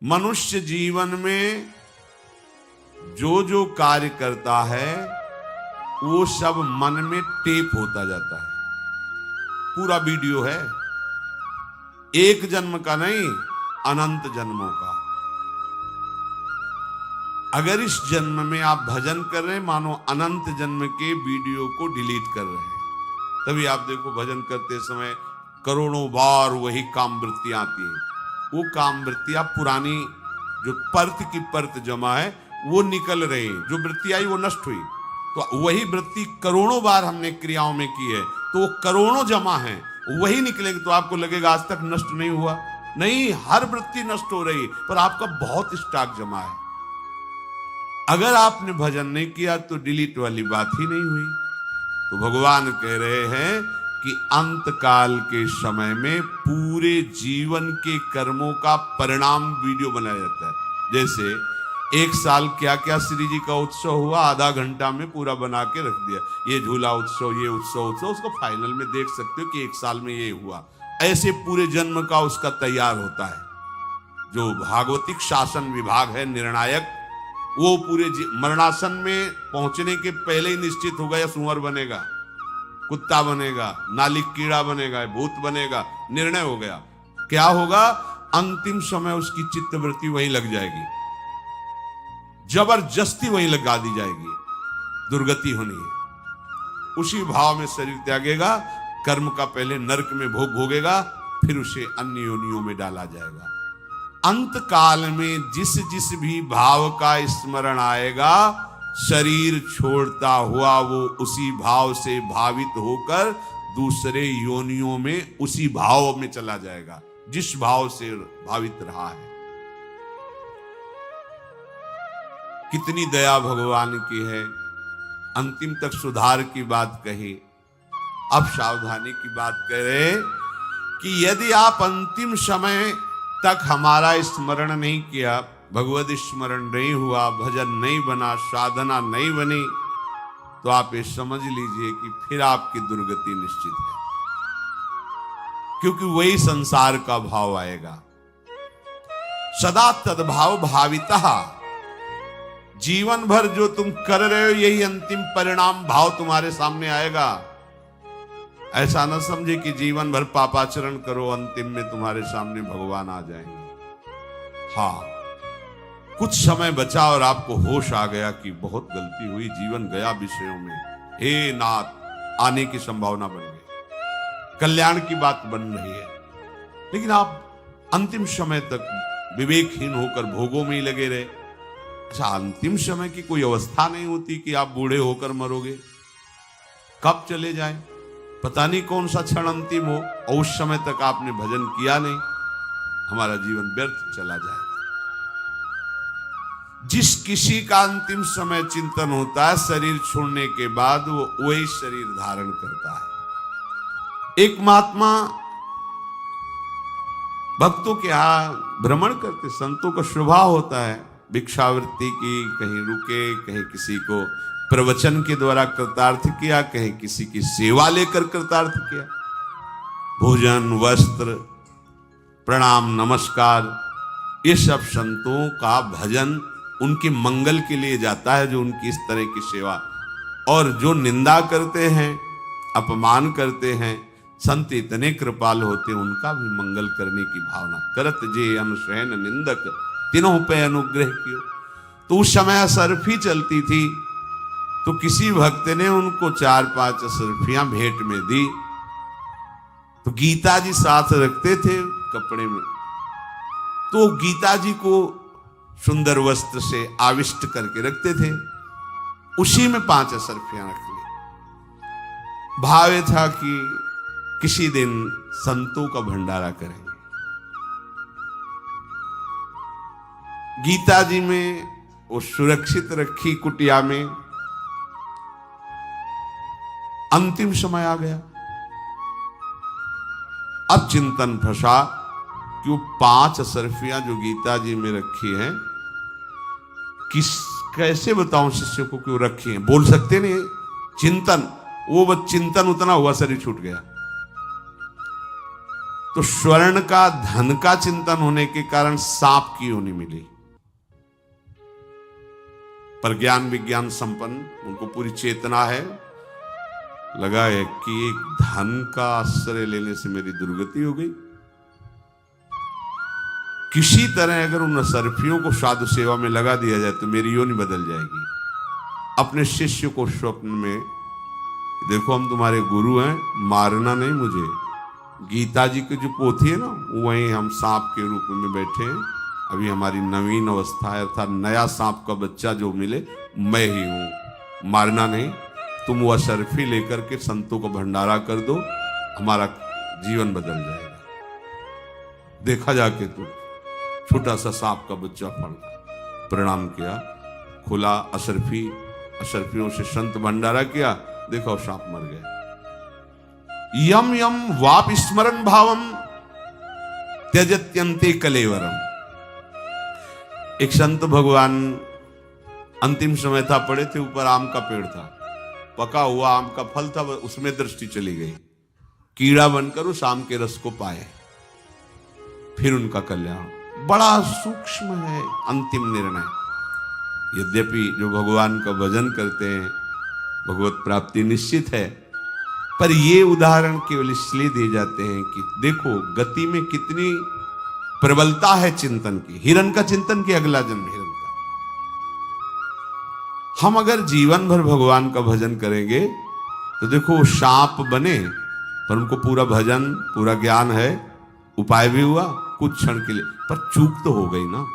मनुष्य जीवन में जो जो कार्य करता है वो सब मन में टेप होता जाता है। पूरा वीडियो है, एक जन्म का नहीं, अनंत जन्मों का। अगर इस जन्म में आप भजन कर रहे हैं, मानो अनंत जन्म के वीडियो को डिलीट कर रहे हैं। तभी आप देखो भजन करते समय करोड़ों बार वही काम वृत्तियां आती हैं। वो काम वृत्तियां पुरानी जो परत की परत जमा है वो निकल रही है। जो वृत्ति आई वो नष्ट हुई, तो वही वृत्ति करोड़ों बार हमने क्रियाओं में की है, तो वो करोड़ों जमा है, वही निकलेगी। तो आपको लगेगा आज तक नष्ट नहीं हुआ, नहीं, हर वृत्ति नष्ट हो रही, पर आपका बहुत स्टॉक जमा है। अगर आपने भजन नहीं किया तो डिलीट वाली बात ही नहीं हुई। तो भगवान कह रहे हैं कि अंत काल के समय में पूरे जीवन के कर्मों का परिणाम वीडियो बनाया जाता है। जैसे एक साल क्या क्या श्री जी का उत्सव हुआ, आधा घंटा में पूरा बना के रख दिया। ये झूला उत्सव, ये उत्सव, उसको फाइनल में देख सकते हो कि एक साल में ये हुआ। ऐसे पूरे जन्म का उसका तैयार होता है। जो भागवतिक शासन विभाग है निर्णायक, वो पूरे मरणासन में पहुंचने के पहले ही निश्चित होगा, या सुअर बनेगा, कुत्ता बनेगा, नालिक कीड़ा बनेगा, भूत बनेगा, निर्णय हो गया। क्या होगा, अंतिम समय उसकी चित्तवृत्ति वहीं लग जाएगी, जबरदस्ती वहीं लगा दी जाएगी, दुर्गति होनी है। उसी भाव में शरीर त्यागेगा, कर्म का पहले नरक में भोग भोगेगा, फिर उसे अन्य योनियों में डाला जाएगा। अंत काल में जिस जिस भी भाव का स्मरण आएगा, शरीर छोड़ता हुआ वो उसी भाव से भावित होकर दूसरे योनियों में उसी भाव में चला जाएगा जिस भाव से भावित रहा है। कितनी दया भगवान की है। अंतिम तक सुधार की बात कही, अब सावधानी की बात कह रहे कि यदि आप अंतिम समय तक हमारा स्मरण नहीं किया, भगवत स्मरण नहीं हुआ, भजन नहीं बना, साधना नहीं बनी, तो आप ये समझ लीजिए कि फिर आपकी दुर्गति निश्चित है। क्योंकि वही संसार का भाव आएगा। सदा तद्भाव भाविता, जीवन भर जो तुम कर रहे हो यही अंतिम परिणाम भाव तुम्हारे सामने आएगा। ऐसा न समझे कि जीवन भर पापाचरण करो, अंतिम में तुम्हारे सामने भगवान आ जाएंगे। हाँ, कुछ समय बचा और आपको होश आ गया कि बहुत गलती हुई, जीवन गया विषयों में, हे नाथ, आने की संभावना बन गई, कल्याण की बात बन रही है, लेकिन आप अंतिम समय तक विवेकहीन होकर भोगों में ही लगे रहे। अच्छा, अंतिम समय की कोई अवस्था नहीं होती कि आप बूढ़े होकर मरोगे, कब चले जाए, पता नहीं कौन सा क्षण अंतिम हो, और उस समय तक आपने भजन किया नहीं, हमारा जीवन व्यर्थ चला जाएगा। जिस किसी का अंतिम समय चिंतन होता है, शरीर छोड़ने के बाद वो वही शरीर धारण करता है। एक महात्मा भक्तों के यहां भ्रमण करते, संतों का स्वभाव होता है भिक्षावृत्ति की, कहीं रुके, कहीं किसी को प्रवचन के द्वारा कृतार्थ किया, कहीं किसी की सेवा लेकर कृतार्थ किया। भोजन, वस्त्र, प्रणाम, नमस्कार, ये सब संतों का भजन उनके मंगल के लिए जाता है, जो उनकी इस तरह की सेवा। और जो निंदा करते हैं, अपमान करते हैं, संत इतने कृपाल होते हैं, उनका भी मंगल करने की भावना। करत जे अनुशयन निंदक तीनों पे अनुग्रह कियो। तो उस समय असरफी चलती थी, तो किसी भक्त ने उनको 4-5 असरफियां भेंट में दी। तो गीता जी साथ रखते थे कपड़े में, तो गीता जी को सुंदर वस्त्र से आविष्ट करके रखते थे, उसी में 5 असरफियां रख ली। भाव था कि किसी दिन संतों का भंडारा करेंगे। गीता जी में वो सुरक्षित रखी कुटिया में। अंतिम समय आ गया, अब चिंतन फंसा कि वो 5 असरफियां जो गीता जी में रखी हैं, कैसे बताऊं शिष्य को क्यों रखी हैं, बोल सकते नहीं। चिंतन, वो चिंतन उतना हुआ, शरीर छूट गया। तो स्वर्ण का, धन का चिंतन होने के कारण सांप की योनि मिली। पर ज्ञान विज्ञान संपन्न, उनको पूरी चेतना है, लगा है कि एक धन का आश्रय लेने से मेरी दुर्गति हो गई। किसी तरह अगर उन असरफियों को साधु सेवा में लगा दिया जाए तो मेरी योनि बदल जाएगी। अपने शिष्य को स्वप्न में, देखो हम तुम्हारे गुरु हैं, मारना नहीं मुझे। गीता जी की जो पोथी है ना, वहीं हम सांप के रूप में बैठे हैं। अभी हमारी नवीन अवस्था है, अर्थात नया सांप का बच्चा जो मिले मैं ही हूं। मारना नहीं, तुम वो असरफी लेकर के संतों को भंडारा कर दो, हमारा जीवन बदल जाएगा। देखा जाके तो छोटा सा सांप का बच्चा पड़ा, प्रणाम किया, खुला असरफी, असरफियों से संत भंडारा किया, देखो सांप मर गया। यम यम वाप स्मरण भावम त्यजत्यंते कलेवरम। एक संत भगवान, अंतिम समय था, पड़े थे, ऊपर आम का पेड़ था, पका हुआ आम का फल था, उसमें दृष्टि चली गई, कीड़ा बनकर उस आम के रस को पाए, फिर उनका कल्याण। बड़ा सूक्ष्म है अंतिम निर्णय। यद्यपि जो भगवान का भजन करते हैं भगवत प्राप्ति निश्चित है, पर ये उदाहरण केवल इसलिए दिए जाते हैं कि देखो गति में कितनी प्रबलता है चिंतन की। हिरण का चिंतन की, अगला जन्म हिरण का। हम अगर जीवन भर भगवान का भजन करेंगे तो देखो वो सांप बने, पर उनको पूरा भजन, पूरा ज्ञान है, उपाय भी हुआ कुछ क्षण के लिए, पर चूक तो हो गई ना।